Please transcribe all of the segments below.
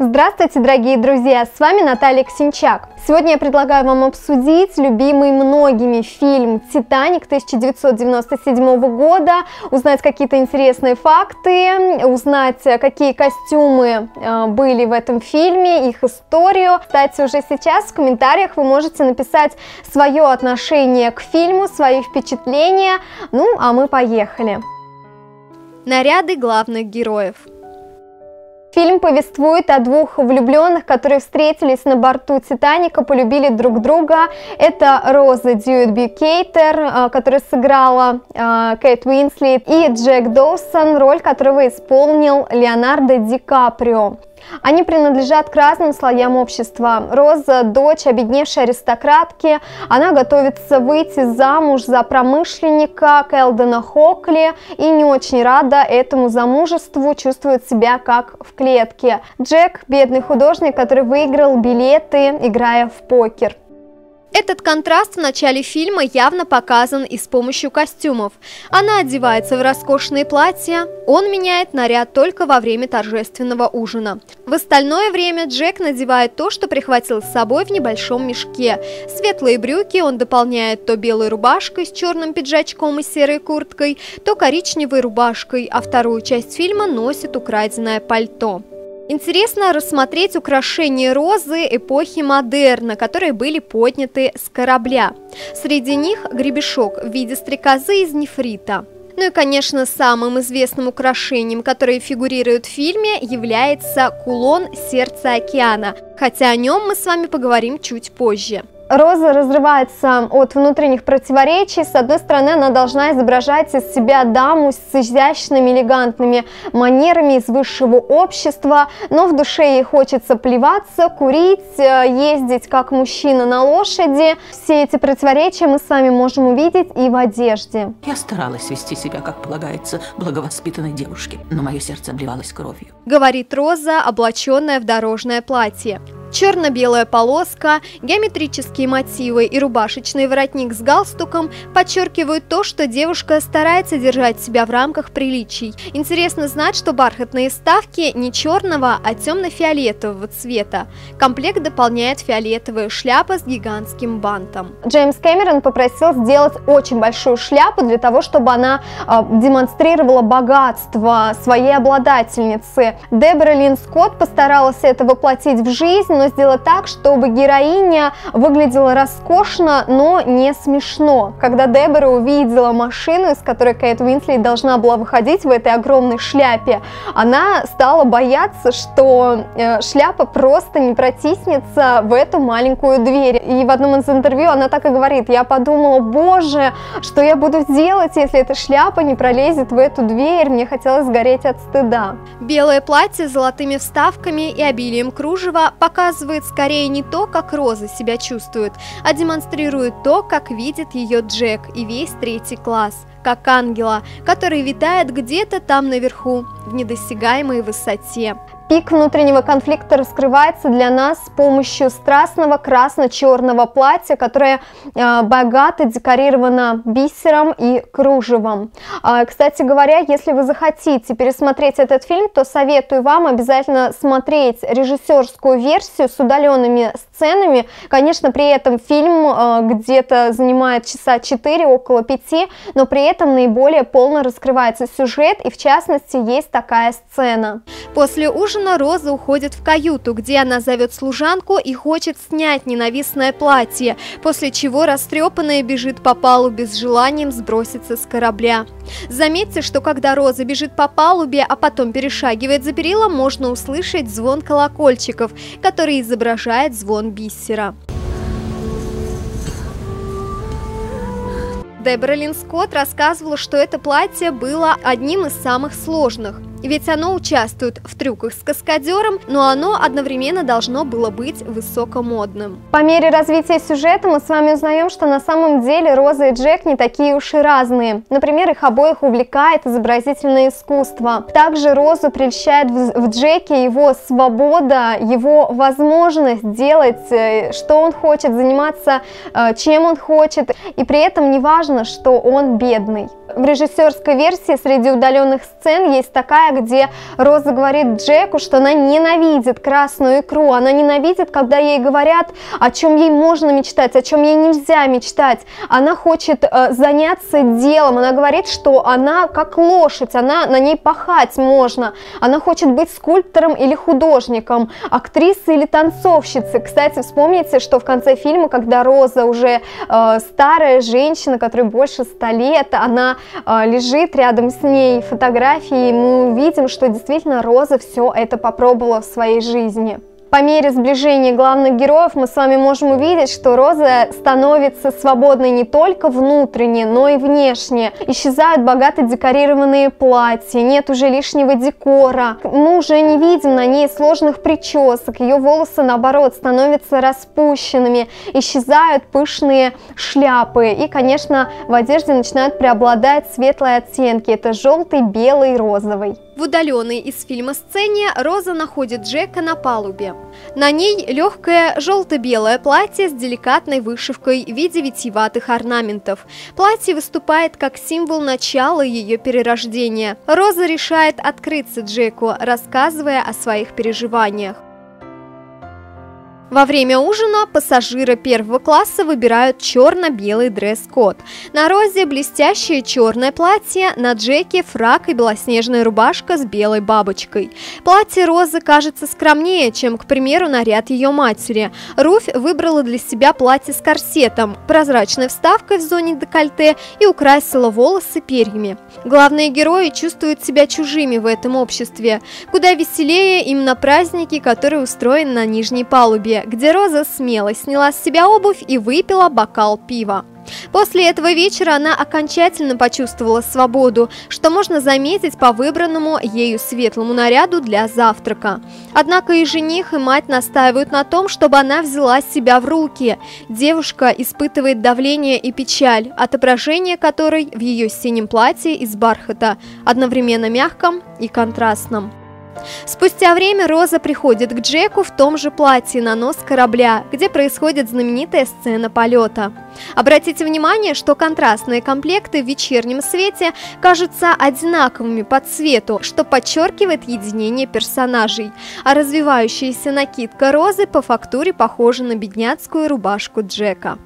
Здравствуйте, дорогие друзья! С вами Наталья Ксенчак. Сегодня я предлагаю вам обсудить любимый многими фильм «Титаник» 1997 года, узнать какие-то интересные факты, узнать, какие костюмы были в этом фильме, их историю. Кстати, уже сейчас в комментариях вы можете написать свое отношение к фильму, свои впечатления. Ну, а мы поехали! Наряды главных героев. Фильм повествует о двух влюбленных, которые встретились на борту «Титаника», полюбили друг друга. Это Роза Дьюит Бьюкейтер, которая сыграла Кейт Уинслет, и Джек Доусон, роль которого исполнил Леонардо Ди Каприо. Они принадлежат к разным слоям общества. Роза – дочь обедневшей аристократки. Она готовится выйти замуж за промышленника Келдона Хокли и не очень рада этому замужеству, чувствует себя как в клетке. Джек – бедный художник, который выиграл билеты, играя в покер. Этот контраст в начале фильма явно показан и с помощью костюмов. Она одевается в роскошные платья, он меняет наряд только во время торжественного ужина. В остальное время Джек надевает то, что прихватил с собой в небольшом мешке. Светлые брюки он дополняет то белой рубашкой с черным пиджачком и серой курткой, то коричневой рубашкой, а вторую часть фильма носит украденное пальто. Интересно рассмотреть украшения Розы эпохи модерна, которые были подняты с корабля. Среди них гребешок в виде стрекозы из нефрита. Ну и, конечно, самым известным украшением, которое фигурирует в фильме, является кулон «Сердце океана», хотя о нем мы с вами поговорим чуть позже. Роза разрывается от внутренних противоречий. С одной стороны, она должна изображать из себя даму с изящными, элегантными манерами из высшего общества, но в душе ей хочется плеваться, курить, ездить как мужчина на лошади. Все эти противоречия мы с вами можем увидеть и в одежде. Я старалась вести себя, как полагается, благовоспитанной девушке, но мое сердце обливалось кровью. Говорит Роза, облаченная в дорожное платье. Черно-белая полоска, геометрические мотивы и рубашечный воротник с галстуком подчеркивают то, что девушка старается держать себя в рамках приличий. Интересно знать, что бархатные вставки не черного, а темно-фиолетового цвета. Комплект дополняет фиолетовая шляпа с гигантским бантом. Джеймс Кэмерон попросил сделать очень большую шляпу для того, чтобы она демонстрировала богатство своей обладательницы. Дебора Линн Скотт постаралась это воплотить в жизнь, но сделать так, чтобы героиня выглядела роскошно, но не смешно. Когда Дебора увидела машину, из которой Кейт Уинслет должна была выходить в этой огромной шляпе, она стала бояться, что шляпа просто не протиснется в эту маленькую дверь. И в одном из интервью она так и говорит: я подумала, боже, что я буду делать, если эта шляпа не пролезет в эту дверь, мне хотелось сгореть от стыда. Белое платье с золотыми вставками и обилием кружева показывает скорее не то, как Роза себя чувствует, а демонстрирует то, как видит ее Джек и весь третий класс, как ангела, который витает где-то там наверху, в недосягаемой высоте. Пик внутреннего конфликта раскрывается для нас с помощью страстного красно-черного платья, которое богато декорировано бисером и кружевом. Кстати говоря, если вы захотите пересмотреть этот фильм, то советую вам обязательно смотреть режиссерскую версию с удаленными сценами. Конечно, при этом фильм где-то занимает часа 4, около 5, но при этом наиболее полно раскрывается сюжет, и в частности есть такая сцена. После ужина Роза уходит в каюту, где она зовет служанку и хочет снять ненавистное платье, после чего растрепанная бежит по палубе с желанием сброситься с корабля. Заметьте, что когда Роза бежит по палубе, а потом перешагивает за перила, можно услышать звон колокольчиков, который изображает звон бисера. Дебора Линн Скотт рассказывала, что это платье было одним из самых сложных. ведь оно участвует в трюках с каскадером, но оно одновременно должно было быть высокомодным. По мере развития сюжета мы с вами узнаем, что на самом деле Роза и Джек не такие уж и разные. Например, их обоих увлекает изобразительное искусство. Также Розу прельщает в Джеке его свобода, его возможность делать, что он хочет, заниматься чем он хочет, и при этом не важно, что он бедный. В режиссерской версии среди удаленных сцен есть такая, где Роза говорит Джеку, что она ненавидит красную икру, она ненавидит, когда ей говорят, о чем ей можно мечтать, о чем ей нельзя мечтать. Она хочет заняться делом, она говорит, что она как лошадь, на ней пахать можно. Она хочет быть скульптором или художником, актрисой или танцовщицей. Кстати, вспомните, что в конце фильма, когда Роза уже старая женщина, которой больше 100 лет, она лежит рядом с ней фотографии, и мы увидим, что действительно Роза все это попробовала в своей жизни. По мере сближения главных героев мы с вами можем увидеть, что Роза становится свободной не только внутренне, но и внешне. Исчезают богато декорированные платья, нет уже лишнего декора. Мы уже не видим на ней сложных причесок, ее волосы, наоборот, становятся распущенными, исчезают пышные шляпы. И, конечно, в одежде начинают преобладать светлые оттенки. Это желтый, белый, розовый. В удаленной из фильма сцене Роза находит Джека на палубе. На ней легкое желто-белое платье с деликатной вышивкой в виде витиеватых орнаментов. Платье выступает как символ начала ее перерождения. Роза решает открыться Джеку, рассказывая о своих переживаниях. Во время ужина пассажиры первого класса выбирают черно-белый дресс-код. На Розе блестящее черное платье, на Джеке фрак и белоснежная рубашка с белой бабочкой. Платье Розы кажется скромнее, чем, к примеру, наряд ее матери. Руфь выбрала для себя платье с корсетом, прозрачной вставкой в зоне декольте и украсила волосы перьями. Главные герои чувствуют себя чужими в этом обществе. Куда веселее им на празднике, который устроен на нижней палубе, где Роза смело сняла с себя обувь и выпила бокал пива. После этого вечера она окончательно почувствовала свободу, что можно заметить по выбранному ею светлому наряду для завтрака. Однако и жених, и мать настаивают на том, чтобы она взяла себя в руки. Девушка испытывает давление и печаль, отображение которой в ее синем платье из бархата, одновременно мягком и контрастном. Спустя время Роза приходит к Джеку в том же платье на нос корабля, где происходит знаменитая сцена полета. Обратите внимание, что контрастные комплекты в вечернем свете кажутся одинаковыми по цвету, что подчеркивает единение персонажей, а развивающаяся накидка Розы по фактуре похожа на бедняцкую рубашку Джека.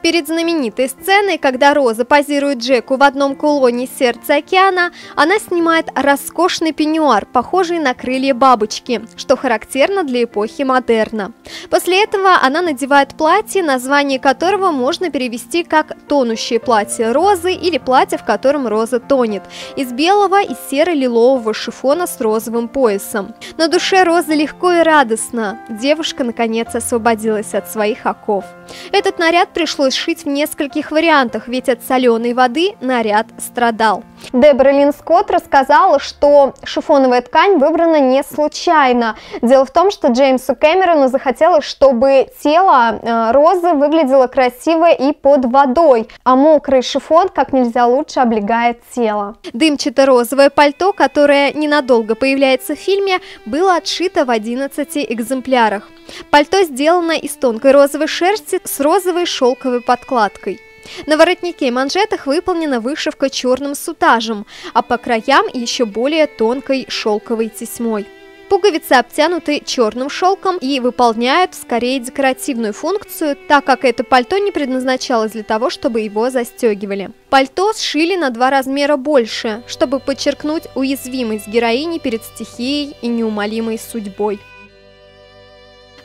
Перед знаменитой сценой, когда Роза позирует Джеку в одном кулоне сердца океана, она снимает роскошный пеньюар, похожий на крылья бабочки, что характерно для эпохи модерна. После этого она надевает платье, название которого можно перевести как «тонущее платье Розы» или «платье, в котором Роза тонет», из белого и серо-лилового шифона с розовым поясом. На душе Розы легко и радостно. Девушка наконец освободилась от своих оков. Этот наряд пришлось шить в нескольких вариантах, ведь от соленой воды наряд страдал. Дебора Лин Скотт рассказала, что шифоновая ткань выбрана не случайно. Дело в том, что Джеймсу Кэмерону захотелось, чтобы тело Розы выглядело красиво и под водой, а мокрый шифон как нельзя лучше облегает тело. Дымчато-розовое пальто, которое ненадолго появляется в фильме, было отшито в 11 экземплярах. Пальто сделано из тонкой розовой шерсти с розовой шелковой подкладкой. На воротнике и манжетах выполнена вышивка черным сутажем, а по краям еще более тонкой шелковой тесьмой. Пуговицы обтянуты черным шелком и выполняют скорее декоративную функцию, так как это пальто не предназначалось для того, чтобы его застегивали. Пальто сшили на 2 размера больше, чтобы подчеркнуть уязвимость героини перед стихией и неумолимой судьбой.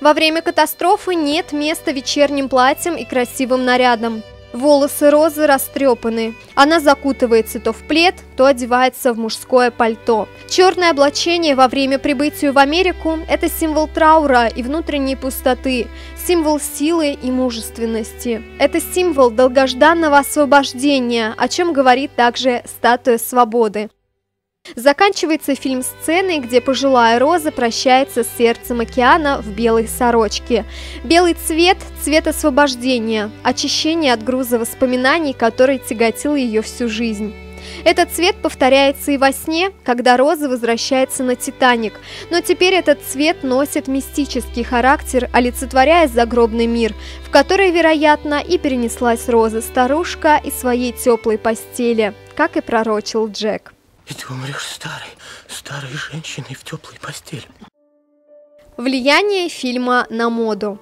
Во время катастрофы нет места вечерним платьям и красивым нарядам. Волосы Розы растрепаны. Она закутывается то в плед, то одевается в мужское пальто. Черное облачение во время прибытия в Америку – это символ траура и внутренней пустоты, символ силы и мужественности. Это символ долгожданного освобождения, о чем говорит также статуя свободы. Заканчивается фильм сценой, где пожилая Роза прощается с сердцем океана в белой сорочке. Белый цвет – цвет освобождения, очищения от груза воспоминаний, который тяготил ее всю жизнь. Этот цвет повторяется и во сне, когда Роза возвращается на «Титаник», но теперь этот цвет носит мистический характер, олицетворяя загробный мир, в который, вероятно, и перенеслась Роза-старушка из своей теплой постели, как и пророчил Джек. И ты умрешь старой женщиной в теплой постели. Влияние фильма на моду.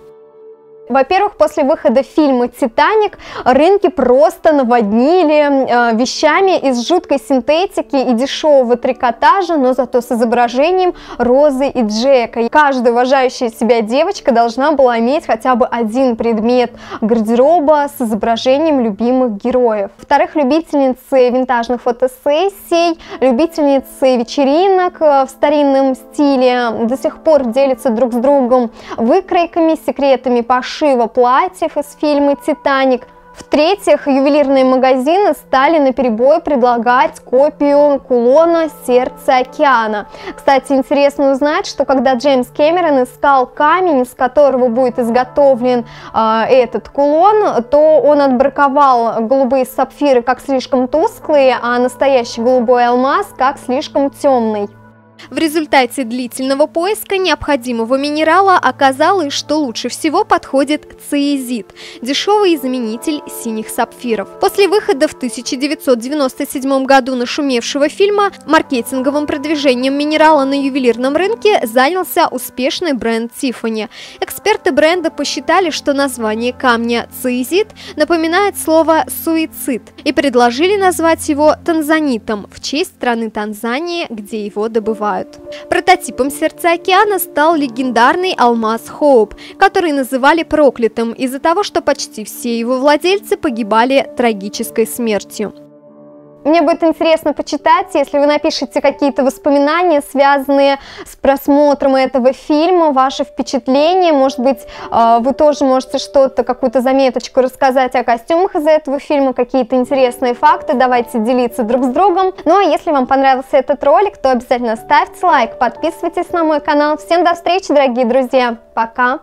Во-первых, после выхода фильма «Титаник» рынки просто наводнили вещами из жуткой синтетики и дешевого трикотажа, но зато с изображением Розы и Джека. И каждая уважающая себя девочка должна была иметь хотя бы один предмет гардероба с изображением любимых героев. Во-вторых, любительницы винтажных фотосессий, любительницы вечеринок в старинном стиле до сих пор делятся друг с другом выкройками, секретами пошива платьев из фильма «Титаник». В-третьих, ювелирные магазины стали наперебой предлагать копию кулона «Сердце океана». Кстати, интересно узнать, что когда Джеймс Кэмерон искал камень, из которого будет изготовлен этот кулон, то он отбраковал голубые сапфиры как слишком тусклые, а настоящий голубой алмаз как слишком темный. В результате длительного поиска необходимого минерала оказалось, что лучше всего подходит циезит – дешевый заменитель синих сапфиров. После выхода в 1997 году нашумевшего фильма маркетинговым продвижением минерала на ювелирном рынке занялся успешный бренд Tiffany. Эксперты бренда посчитали, что название камня циезит напоминает слово «суицид» и предложили назвать его танзанитом в честь страны Танзания, где его добывают. Прототипом «Сердца океана» стал легендарный алмаз Хоуп, который называли проклятым из-за того, что почти все его владельцы погибали трагической смертью. Мне будет интересно почитать, если вы напишите какие-то воспоминания, связанные с просмотром этого фильма, ваши впечатления, может быть, вы тоже можете что-то, какую-то заметочку рассказать о костюмах из этого фильма, какие-то интересные факты, давайте делиться друг с другом. Ну а если вам понравился этот ролик, то обязательно ставьте лайк, подписывайтесь на мой канал. Всем до встречи, дорогие друзья, пока!